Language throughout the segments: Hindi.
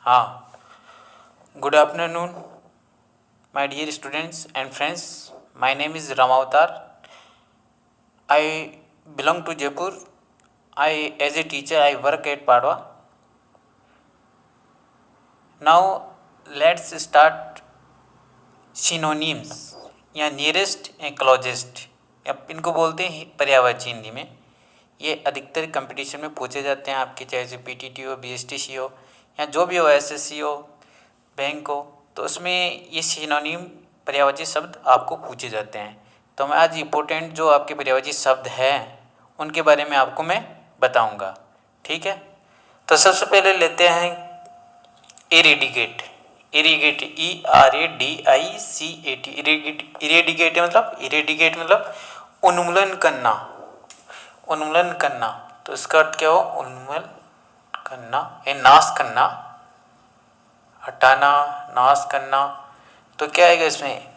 हाँ, good afternoon, my dear students and friends. My name is Ramavatar. I belong to Jaipur. As a teacher, I work at Padwa. Now, let's start synonyms या नियरेस्ट या क्लोजेस्ट या इनको बोलते हैं पर्यायवाची हिंदी में। ये अधिकतर कंपटीशन में पूछे जाते हैं आपके, चाहे से पीटीटी हो, बीएसटीसी हो या जो भी हो, एसएससी हो, बैंक हो, तो उसमें ये सिनोनिम पर्यायवाची शब्द आपको पूछे जाते हैं। तो मैं आज इम्पोर्टेंट जो आपके पर्यायवाची शब्द हैं उनके बारे में आपको मैं बताऊंगा। ठीक है, तो सबसे पहले लेते हैं इरेडिकेट। इरीगेट, ERADICAT, इरेडिकेट मतलब उन्मूलन करना। उन्मूलन करना, तो इसका अर्थ क्या हो? उन्मूलन करना या नाश करना, हटाना, नाश करना। तो क्या आएगा इसमें?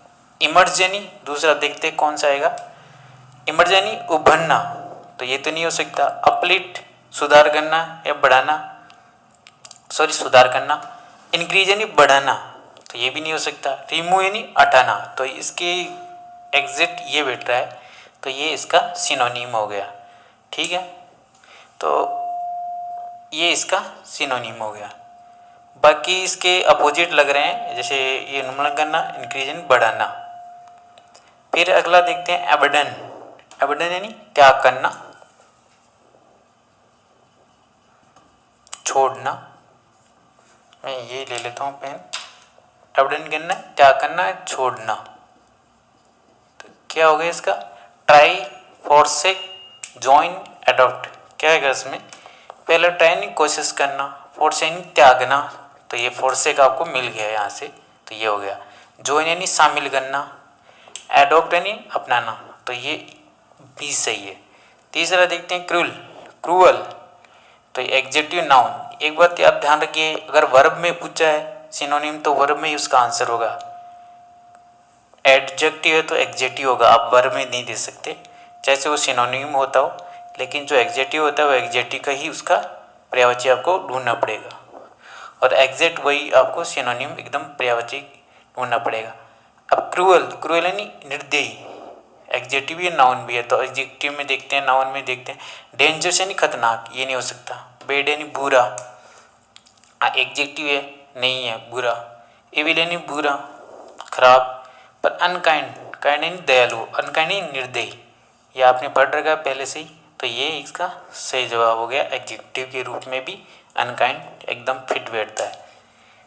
इमर्जनी। दूसरा देखते हैं कौन सा आएगा। इमर्जनी उभरना, तो ये तो नहीं हो सकता। अपलिफ्ट सुधार करना या बढ़ाना, सॉरी सुधार करना। इंक्रीज यानी बढ़ाना, तो ये भी नहीं हो सकता। रिमूव यानी हटाना, तो इसके एग्जिट ये बैठ रहा है, तो ये इसका सिनोनिम हो गया। ठीक है, तो ये इसका सिनोनिम हो गया। बाकी इसके अपोजिट लग रहे हैं, जैसे ये उन्मूलन करना, इंक्रीज यानी बढ़ाना। फिर अगला देखते हैं एबडन। एबडन यानी त्याग करना, छोड़ना। मैं ये ले लेता हूँ पेन। एबडन करना, त्याग करना, छोड़ना। तो क्या हो गया इसका? Try, forsake, join, adopt. क्या है इसमें? पहले ट्राई यानी कोशिश करना, फोर्स यानी त्यागना, तो ये फोर्सेक आपको मिल गया यहाँ से, तो ये हो गया। जॉइन यानी शामिल करना, एडॉप्ट यानी अपनाना, तो ये भी सही है। तीसरा देखते हैं क्रूल, क्रूअल, तो एग्जेक्टिव नाउन। एक बात आप ध्यान रखिए, अगर वर्ब में पूछा है सिनोनिम तो वर्ब में ही उसका आंसर होगा। एडजेक्टिव है तो एग्जेक्टिव होगा, आप वर्ब में नहीं दे सकते, जैसे वो सिनोनिम होता हो। लेकिन जो एग्जेक्टिव होता है वो एग्जेक्टिव का ही उसका पर्यायवाची आपको ढूंढना पड़ेगा, और एग्जैक्ट वही आपको सिनोनिम एकदम पर्यायवाची ढूंढना पड़ेगा। अब क्रूअल, क्रूअल यानी निर्दयी, एग्जेक्टिव भी है नाउन भी है, तो एग्जेक्टिव में देखते हैं, नाउन में देखते हैं। डेंजरस यानी खतरनाक, ये नहीं हो सकता। बेड यानी बुरा, एग्जेक्टिव है, नहीं है, बुरा। इविल यानी बुरा, खराब। पर अनकाइंड, काइंड यानी दयालु, अनकाइंड यानी निर्दयी, ये आपने पढ़ रखा है पहले से ही, तो ये इसका सही जवाब हो गया। एडजेक्टिव के रूप में भी अनकाइंड एकदम फिट बैठता है।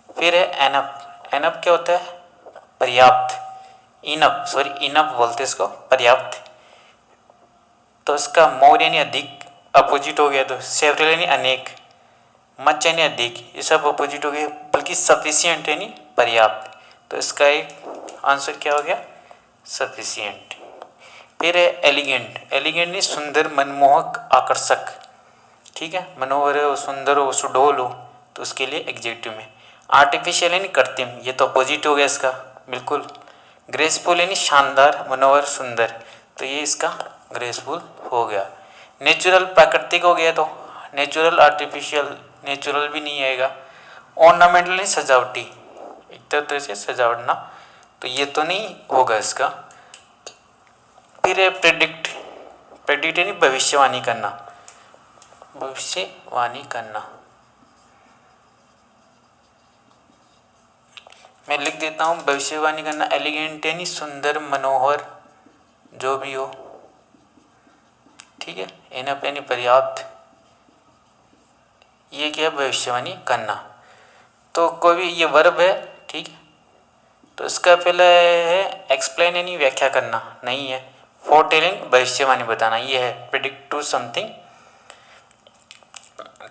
फिर है एनफ। एनफ क्या होता है? पर्याप्त। इनफ, सॉरी इनफ बोलते इसको, पर्याप्त। तो इसका मोर यानी अधिक अपोजिट हो गया, तो सेवरल यानी अनेक, मच यानी अधिक, ये सब अपोजिट हो गए। बल्कि सफिशियंट यानी पर्याप्त, तो इसका एक आंसर क्या हो गया? सफिशियंट। फिर है एलिगेंट। एलिगेंट यानी सुंदर, मनमोहक, आकर्षक। ठीक है, मनोहर हो, सुंदर हो, सुडोल हो, तो उसके लिए एग्जेक्टिव में। आर्टिफिशियल यानी कृत्रिम, ये तो अपोजिट हो गया इसका, बिल्कुल। ग्रेसफुल यानी शानदार, मनोहर, सुंदर, तो ये इसका ग्रेसफुल हो गया। नेचुरल प्राकृतिक हो गया, तो नेचुरल, आर्टिफिशियल, नेचुरल भी नहीं आएगा। ऑर्नामेंटल यानी सजावटी, एक तरह से सजावटना, तो ये तो नहीं होगा इसका। फिर है प्रेडिक्ट। प्रेडिक्ट यानी भविष्यवाणी करना, भविष्यवाणी करना। मैं लिख देता हूँ, भविष्यवाणी करना। एलिगेंट यानी सुंदर, मनोहर, जो भी हो। ठीक है, इनफ यानी पर्याप्त, ये क्या है? भविष्यवाणी करना। तो कोई भी ये वर्ब है, ठीक है, तो इसका पहले है एक्सप्लेन यानी व्याख्या करना, नहीं है। फोरटेलिंग भविष्यवाणी बताना, ये है। Predict to something,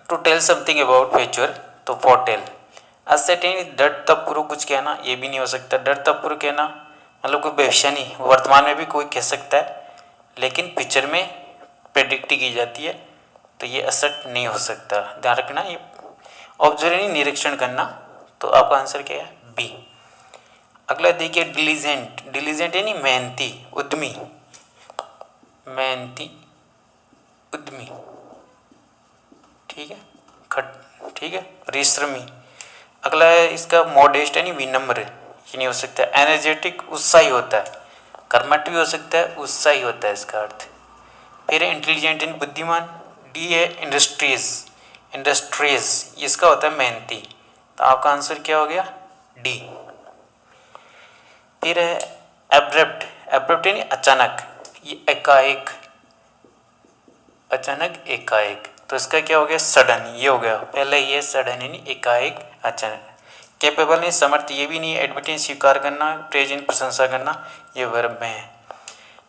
to tell something about future, तो फोरटेल। असर्टेन दृढ़तापूर्वक कुछ कहना, ये भी नहीं हो सकता। दृढ़तापूर्वक कहना मतलब कोई भविष्य नहीं, वर्तमान में भी कोई कह सकता है, लेकिन फ्यूचर में प्रेडिक्ट की जाती है, तो ये असर्ट नहीं हो सकता, ध्यान रखना। ये ऑब्जर्व यानी निरीक्षण करना, तो आपका आंसर क्या है? बी। अगला देखिए डिलीजेंट। डिलीजेंट यानी मेहनती, उद्यमी, मेहनती, उद्यमी। ठीक है, ठीक है, परिश्रमी। अगला है इसका मॉडेस्ट यानी विनम्र, ये नहीं हो सकता। एनर्जेटिक उत्साही होता है, कर्मठ भी हो सकता है, उत्साही होता है इसका अर्थ। फिर है इंटेलिजेंट यानी बुद्धिमान। डी है इंडस्ट्रीज, इंडस्ट्रीज इसका होता है मेहनती, तो आपका आंसर क्या हो गया डी। फिर है एब्रप्ट, एब्रप्ट यानी अचानक, ये एकाएक, अचानक एकाएक, तो इसका क्या हो गया सडन, ये हो गया पहले, ये सडन यानी एकाएक अचानक। कैपेबल नहीं समर्थ, ये भी नहीं है। एडमिटेंस स्वीकार करना, प्रेजेंट प्रशंसा करना, ये वर्ब में है।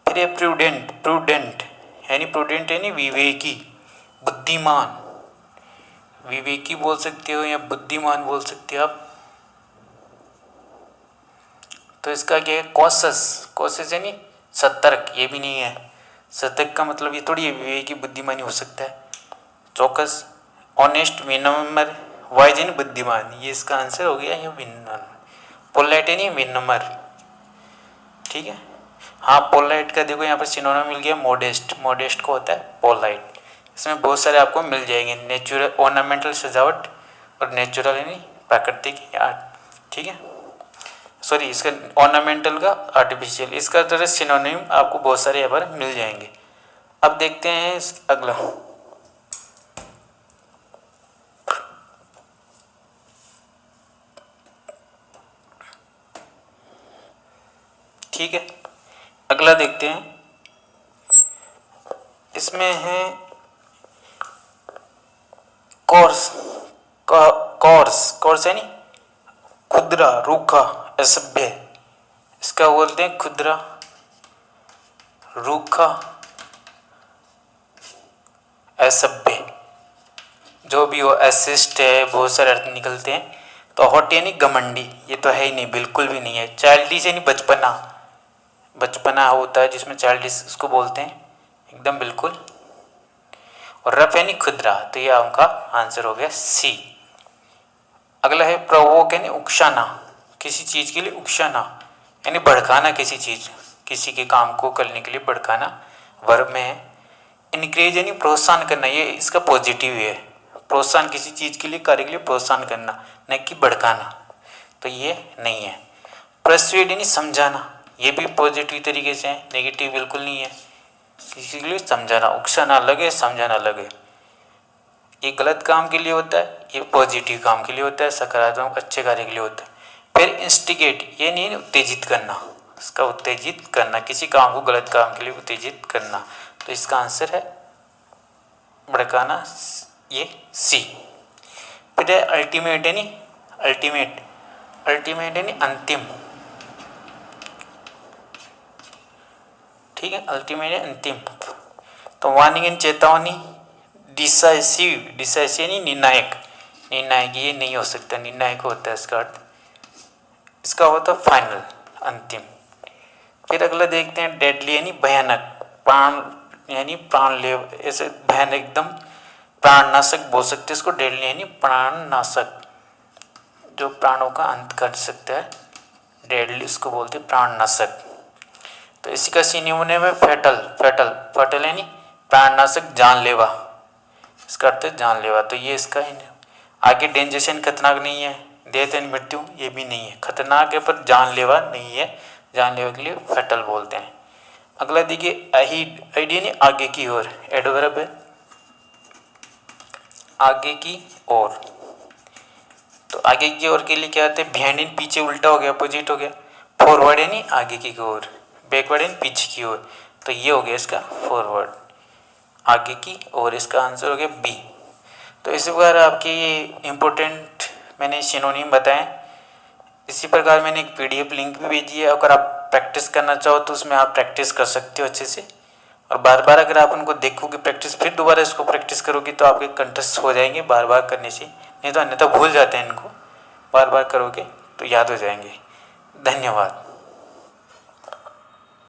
फिर ये प्रूडेंट, प्रूडेंट यानी विवेकी, बुद्धिमान, विवेकी बोल सकते हो या बुद्धिमान बोल सकते हो आप। तो इसका क्या है कॉशस, कॉशस यानी सतर्क, ये भी नहीं है। सतर्क का मतलब ये थोड़ी विवेकी बुद्धिमानी हो सकता है। चौकस, ऑनेस्ट, विनम्र, वाइज यानी बुद्धिमान, ये इसका आंसर हो गया ये विनम्र। पोलाइट यानी विनम्र, ठीक है। हाँ पोलाइट का देखो यहाँ पर सिनोनिम मिल गया मॉडेस्ट, मॉडेस्ट को होता है पोलाइट। इसमें बहुत सारे आपको मिल जाएंगे, नेचुरल, ऑर्नामेंटल सजावट, और नेचुरल यानी प्राकृतिक आर्ट, ठीक है। सॉरी इसका ऑर्नामेंटल का आर्टिफिशियल, इसका तरह सिनोनिम आपको बहुत सारे यहाँ पर मिल जाएंगे। अब देखते हैं अगला, ठीक है। अगला देखते हैं, इसमें है कोर्स, कोर्स, कोर्स यानी खुदरा, रूखा, असभ्य, इसका बोलते हैं खुदरा, रूखा, असभ्य, जो भी हो, असिस्ट है, बहुत सारे अर्थ निकलते हैं। तो हॉट यानी घमंडी, ये तो है ही नहीं, बिल्कुल भी नहीं है। चाइल्डिश यानी बचपना, बचपना होता है जिसमें चाइल्डिश उसको बोलते हैं, एकदम बिल्कुल। और रफ यानी खुदरा, तो ये आपका आंसर हो गया सी। अगला है प्रोवोक यानी उकसाना, किसी चीज़ के लिए उकसाना यानी भड़काना, किसी चीज़, किसी के काम को करने के लिए भड़काना, वर्ब में है। इनक्रेज यानी प्रोत्साहन करना, ये इसका पॉजिटिव है, प्रोत्साहन किसी चीज़ के लिए, कार्य के लिए प्रोत्साहन करना, न कि भड़काना, तो ये नहीं है। परसुएड यानी समझाना, ये भी पॉजिटिव तरीके से है, नेगेटिव बिल्कुल नहीं है। किसी के लिए समझाना, उकसाना अलग है, समझाना अलग है। ये गलत काम के लिए होता है, ये पॉजिटिव काम के लिए होता है, सकारात्मक अच्छे कार्य के लिए होता है। फिर इंस्टिगेट, ये नहीं उत्तेजित करना, इसका उत्तेजित करना, किसी काम को गलत काम के लिए उत्तेजित करना, तो इसका आंसर है भड़काना, ये सी। फिर है अल्टीमेट यानी अल्टीमेट, अल्टीमेट यानी अंतिम, ठीक है, अल्टीमेट यानी अंतिम। तो वार्निंग यानी चेतावनी, डिसाइसिव, डिसाइसिव यानी निर्णायक, निर्णायक, ये नहीं हो सकता, निर्णायक होता है इसका अर्थ, इसका होता है फाइनल, अंतिम। फिर अगला देखते हैं डेडली यानी भयानक, प्राण यानी प्राणलेव, ऐसे भयानक एकदम, प्राणनाशक बोल सकते हैं इसको, डेडली यानी प्राणनाशक, जो प्राणों का अंत कर सकता है, डेडली उसको बोलते हैं प्राणनाशक। तो इसी का सिनोनिम है फैटल, फैटल, फैटल यानी प्राणनाशक, जानलेवा, इसका अर्थ है जानलेवा, तो ये इसका है। आगे डेंजर यानी खतरनाक नहीं है, डेथ यानी मृत्यु, ये भी नहीं है, खतरनाक है पर जानलेवा नहीं है, जानलेवा के लिए फैटल बोलते हैं। अगला देखिए अहीड, अहीड यानी आगे की ओर, एडवर्ब है, आगे की ओर। तो आगे की ओर के लिए क्या होता है, बिहाइंड यानी पीछे, उल्टा हो गया, अपोजिट हो गया। फॉरवर्ड यानी आगे की ओर, बैकवर्ड यानी पीछे की ओर, तो ये हो गया इसका फॉरवर्ड, आगे की ओर, इसका आंसर हो गया बी। तो इसी प्रकार आपके ये इम्पोर्टेंट मैंने सिनोनिम बताएं। इसी प्रकार मैंने एक पीडीएफ लिंक भी भेजी है, अगर आप प्रैक्टिस करना चाहो तो उसमें आप प्रैक्टिस कर सकते हो अच्छे से, और बार बार अगर आप उनको देखोगे प्रैक्टिस, फिर दोबारा इसको प्रैक्टिस करोगे तो आपके कंठस्थ हो जाएंगे बार बार करने से, नहीं तो अन्यथा भूल जाते हैं इनको, बार बार करोगे तो याद हो जाएंगे। धन्यवाद।